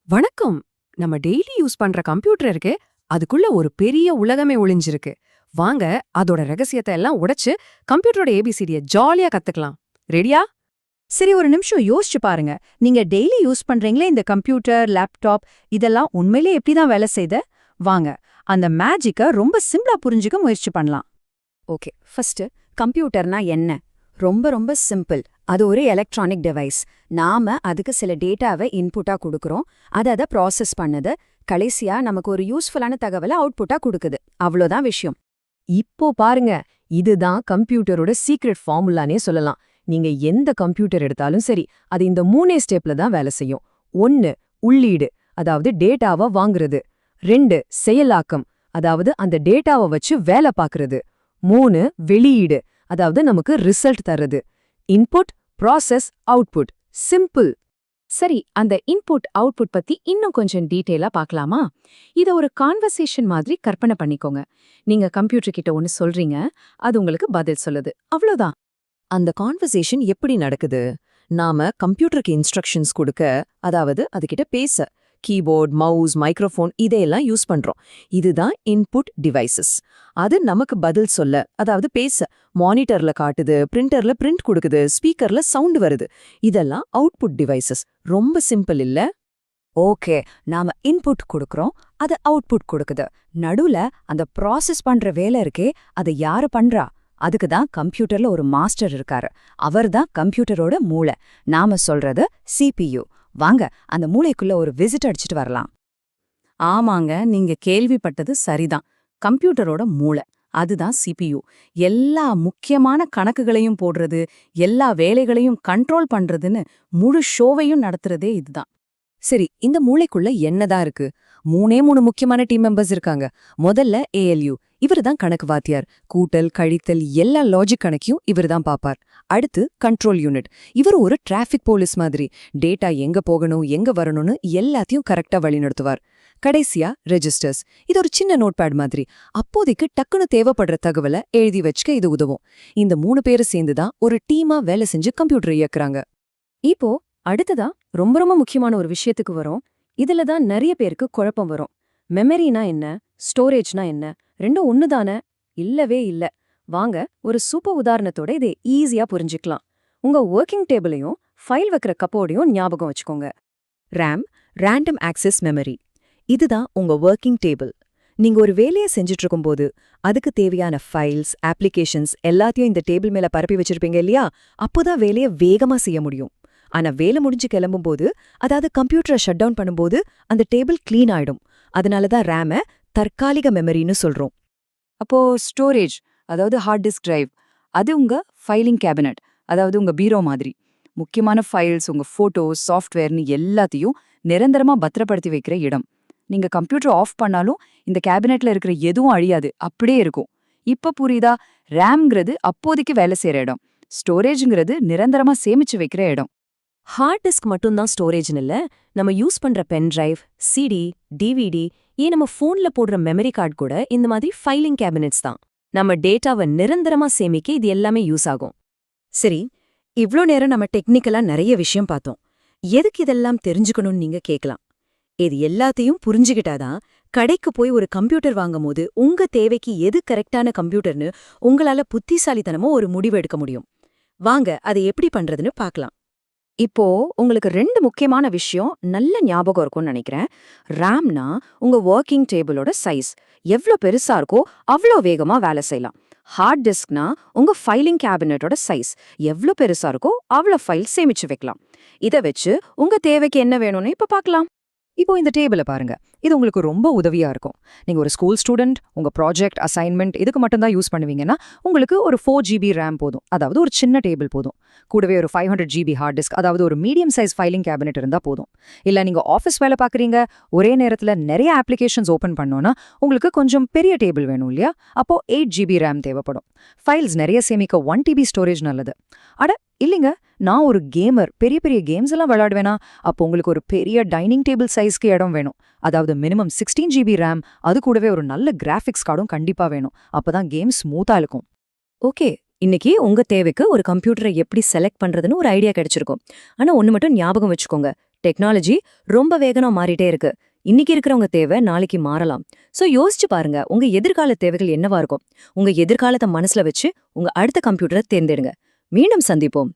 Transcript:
வணக்கம். நம்ம daily use பண்ற கம்ப்யூட்டர் இருக்கு, அதுக்குள்ள ஒரு பெரிய உலகமே ஒளிஞ்சிருக்கு. வாங்க அதோட ரகசியத்தை எல்லாம் உடைச்சு கம்ப்யூட்டரோட ஏபிசிடிய ஜாலியா கத்துக்கலாம். ரெடியா? சரி, ஒரு நிமிஷம் யோசிச்சு பாருங்க. நீங்க டெய்லி யூஸ் பண்றீங்களே இந்த கம்ப்யூட்டர், லேப்டாப், இதெல்லாம் உண்மையிலே எப்படிதான் வேலை செய்யுது? வாங்க அந்த மேஜிக்க ரொம்ப சிம்பிளா புரிஞ்சுக்க முயற்சி பண்ணலாம். ஓகே, ஃபர்ஸ்ட் கம்ப்யூட்டர்னா என்ன? ரொம்ப ரொம்ப சிம்பிள். அது ஒரு எலக்ட்ரானிக் டிவைஸ். நாம அதுக்கு சில டேட்டாவை இன்புட்டா கொடுக்கறோம். அதை ப்ராசஸ் பண்ணுது. கடைசியா நமக்கு ஒரு யூஸ்ஃபுல்லான தகவலை அவுட்புட்டா கொடுக்குது. அவ்வளோதான் விஷயம். இப்போ பாருங்க, இதுதான் கம்ப்யூட்டரோட சீக்ரெட் ஃபார்முலானே சொல்லலாம். நீங்க எந்த கம்ப்யூட்டர் எடுத்தாலும் சரி, அது இந்த 3 ஸ்டெப்ல தான் வேலை செய்யும். 1 உள்ளீடு, அதாவது டேட்டாவை வாங்குறது. 2 செயலாக்கம், அதாவது அந்த டேட்டாவை வச்சு வேலை பார்க்கறது. 3 வெளியீடு, அதாவது நமக்கு ரிசல்ட் தர்றது. Input, process, output. சிம்பிள். சரி, அந்த இன்புட் அவுட்புட் பத்தி இன்னும் கொஞ்சம் டீட்டெயிலா பார்க்கலாமா? இத ஒரு கான்வர்சேஷன் மாதிரி கற்பனை பண்ணிக்கோங்க. நீங்க கம்ப்யூட்டர் கிட்ட ஒன்னு சொல்றீங்க, அது உங்களுக்கு பதில் சொல்லுது. அவ்வளவுதான். அந்த கான்வர்சேஷன் எப்படி நடக்குது? நாம கம்ப்யூட்டருக்கு இன்ஸ்ட்ரக்ஷன்ஸ் கொடுக்க, அதாவது அதுகிட்ட பேச கீபோர்ட், மவுஸ், மைக்ரோஃபோன் இதையெல்லாம் யூஸ் பண்றோம். இதுதான் இன்புட் டிவைசஸ். அது நமக்கு பதில் சொல்ல, அதாவது பேச மானிட்டர்ல காட்டுது, பிரிண்டர்ல பிரிண்ட் கொடுக்குது, ஸ்பீக்கர்ல சவுண்ட் வருது. இதெல்லாம் அவுட்புட் டிவைசஸ். ரொம்ப சிம்பிள் இல்ல? ஓகே, நாம இன்புட் கொடுக்கறோம், அது அவுட்புட் கொடுக்குது. நடுவுல அந்த ப்ராசஸ் பண்ற வேலை இருக்கே, அதை யாரு பண்றா? அதுக்கு தான் கம்ப்யூட்டர்ல ஒரு மாஸ்டர் இருக்காரு. அவர்தான் கம்ப்யூட்டரோட மூளை. நாம சொல்றது CPU. வாங்க அந்த மூளைக்குள்ள ஒரு விசிட் அடிச்சிட்டு வரலாம். ஆமாங்க, நீங்க கேள்விப்பட்டது சரிதான். கம்ப்யூட்டரோட மூளை, அதுதான் CPU. எல்லா முக்கியமான கணக்குகளையும் போடுறது, எல்லா வேலைகளையும் கண்ட்ரோல் பண்றதுன்னு முழு ஷோவையும் நடத்துறதே இதுதான். சரி, இந்த மூளைக்குள்ள என்னதான் இருக்கு? 3 முக்கியமான டீம் மெம்பர்ஸ் இருக்காங்க. முதல்ல ALU. இவர்தான் கணக்கு வாத்தியார். கூட்டல், கழித்தல் எல்லா லாஜிக் கணக்கையும் இவர்தான் பாப்பார். அடுத்து கண்ட்ரோல் யூனிட். இவர் ஒரு டிராஃபிக் போலீஸ் மாதிரி. டேட்டா எங்க போகணும், எங்க வரணும்னு எல்லாத்தையும் கரெக்டா வழிநடத்துவார். கடைசியா ரெஜிஸ்டர்ஸ். இது ஒரு சின்ன நோட்பேட் மாதிரி. அப்போதைக்கு டக்குன்னு தேவைப்படுற தகவலை எழுதி வச்சுக்க இது உதவும். இந்த 3 பேரும் சேர்ந்துதான் ஒரு டீமா வேலை செஞ்சு கம்ப்யூட்டர் இயக்குறாங்க. இப்போ அடுத்ததா ரொம்ப ரொம்ப முக்கியமான ஒரு விஷயத்துக்கு வரும். இதுல தான் நிறைய பேருக்கு குழப்பம் வரும். மெமரினா என்ன, ஸ்டோரேஜ்னா என்ன, ரெண்டும் ஒண்ணுதானே? இல்லவே இல்ல. வாங்க ஒரு சூப்பர் உதாரணத்தோட இதை ஈஸியா புரிஞ்சுக்கலாம். உங்க ஒர்க்கிங் டேபிளையும் ஃபைல் வைக்கிற கப்போடையும் ஞாபகம் வச்சுக்கோங்க. RAM, random access memory. இதுதான் உங்க ஒர்க்கிங் டேபிள். நீங்க ஒரு வேலையை செஞ்சுட்டு இருக்கும்போது அதுக்கு தேவையான ஃபைல்ஸ், அப்ளிகேஷன்ஸ் எல்லாத்தையும் இந்த டேபிள் மேல பரப்பி வச்சிருப்பீங்க இல்லையா? அப்போதான் வேலையை வேகமா செய்ய முடியும். ஆனா வேலை முடிஞ்சு கிளம்பும்போது, அதாவது கம்ப்யூட்டரை ஷட் டவுன் பண்ணும்போது அந்த டேபிள் கிளீன் ஆயிடும். அதனாலதான் ரேம தற்காலிக மெமரின்னு சொல்றோம். அப்போ ஸ்டோரேஜ், அதாவது ஹார்ட் டிஸ்க் டிரைவ், அது உங்க ஃபைலிங் கேபினட், அதாவது உங்க பீரோ மாதிரி. முக்கியமான ஃபைல்ஸ், உங்க போட்டோஸ், சாஃப்ட்வேர்னு எல்லாத்தையும் நிரந்தரமா பத்திரப்படுத்தி வைக்கிற இடம். நீங்க கம்ப்யூட்டர் ஆஃப் பண்ணாலும் இந்த கேபினெட்ல இருக்கிற எதுவும் அழியாது, அப்படியே இருக்கும். இப்ப புரியுதா? ரேம்ங்கிறது அப்போதைக்கு வேலை செய்யற இடம், ஸ்டோரேஜ்ங்கிறது நிரந்தரமா சேமிச்சு வைக்கிற இடம். ஹார்ட் டிஸ்க் மட்டும்தான் ஸ்டோரேஜ்னு இல்ல, நம்ம யூஸ் பண்ற பென் டிரைவ், CD, DVD, ஏன் நம்ம போன்ல போடுற மெமரி கார்டு கூட இந்த மாதிரி ஃபைலிங் கேபினெட்ஸ் தான். நம்ம டேட்டாவை நிரந்தரமா சேமிக்க இது எல்லாமே யூஸ் ஆகும். சரி, இவ்ளோ நேரம் நம்ம டெக்னிக்கலா நிறைய விஷயம் பார்த்தோம். எதுக்கு இதெல்லாம் தெரிஞ்சுக்கணும்னு நீங்க கேட்கலாம். இது எல்லாத்தையும் புரிஞ்சுகிட்டாதான் கடைக்கு போய் ஒரு கம்ப்யூட்டர் வாங்கும்போது உங்க தேவைக்கு எது கரெக்டான கம்ப்யூட்டர்னு உங்களால புத்திசாலித்தனமா ஒரு முடிவு எடுக்க முடியும். வாங்க அதை எப்படி பண்றதுன்னு பார்க்கலாம். இப்போ உங்களுக்கு 2 முக்கியமான விஷயம் நல்ல ஞாபகம் இருக்கும்னு நினைக்கிறேன். ரேம்னா உங்க ஒர்க்கிங் டேபிளோட சைஸ். எவ்ளோ பெருசா இருக்கோ அவ்ளோ வேகமா வேலை செய்யலாம். ஹார்ட் டிஸ்க்னா உங்க ஃபைலிங் கேபினட்டோட சைஸ். எவ்ளோ பெருசா இருக்கோ அவ்ளோ ஃபைல் சேமிச்சு வைக்கலாம். இதை வச்சு உங்க தேவைக்கு என்ன வேணும்னு இப்ப பார்க்கலாம். இப்போ இந்த டேபிளை பாருங்க. இது உங்களுக்கு ரொம்ப உதவியா இருக்கும். நீங்க ஒரு ஸ்கூல் ஸ்டூடெண்ட், உங்க ப்ராஜெக்ட், அசைன்மெண்ட் இதுக்கு மட்டும்தான் யூஸ் பண்ணுவீங்கன்னா உங்களுக்கு ஒரு 4GB ரேம் போதும், அதாவது ஒரு சின்ன டேபிள் போதும். கூடவே ஒரு 500GB ஹார்ட் டிஸ்க், அதாவது ஒரு மீடியம் சைஸ் ஃபைலிங் கேபினெட் இருந்தா போதும். இல்ல நீங்க ஆஃபீஸ் வேலை பார்க்குறீங்க, ஒரே நேரத்துல நிறைய அப்ளிகேஷன்ஸ் ஓபன் பண்ணோம்னா உங்களுக்கு கொஞ்சம் பெரிய டேபிள் வேணும் இல்லையா? அப்போ 8GB ரேம் தேவைப்படும். ஃபைல்ஸ் நிறைய சேமிக்க 1TB ஸ்டோரேஜ் நல்லது. அட இல்லைங்க, நான் ஒரு கேமர், பெரிய பெரிய கேம்ஸ் எல்லாம் விளையாடுவேனா? அப்போ உங்களுக்கு ஒரு பெரிய டைனிங் டேபிள் சைஸ்க்கு இடம் வேணும். அதாவது மினிமம் 16GB ரேம், அது கூடவே ஒரு நல்ல கிராஃபிக்ஸ் கார்டும் கண்டிப்பா வேணும். அப்பதான் கேம் ஸ்மூத்தா இருக்கும். ஓகே, இன்னைக்கு உங்க தேவைக்கு ஒரு கம்ப்யூட்டரை எப்படி செலக்ட் பண்றதுன்னு ஒரு ஐடியா கிடைச்சிருக்கும். ஆனா ஒன்னு மட்டும் ஞாபகம் வச்சுக்கோங்க. டெக்னாலஜி ரொம்ப வேகமா மாறிட்டே இருக்கு. இன்னைக்கு இருக்கிறவங்க தேவை நாளைக்கு மாறலாம். சோ யோசிச்சு பாருங்க, உங்க எதிர்கால தேவைகள் என்னவா இருக்கும். உங்க எதிர்காலத்தை மனசுல வச்சு உங்க அடுத்த கம்ப்யூட்டரை தேர்ந்தெடுங்க. மீண்டும் சந்திப்போம்.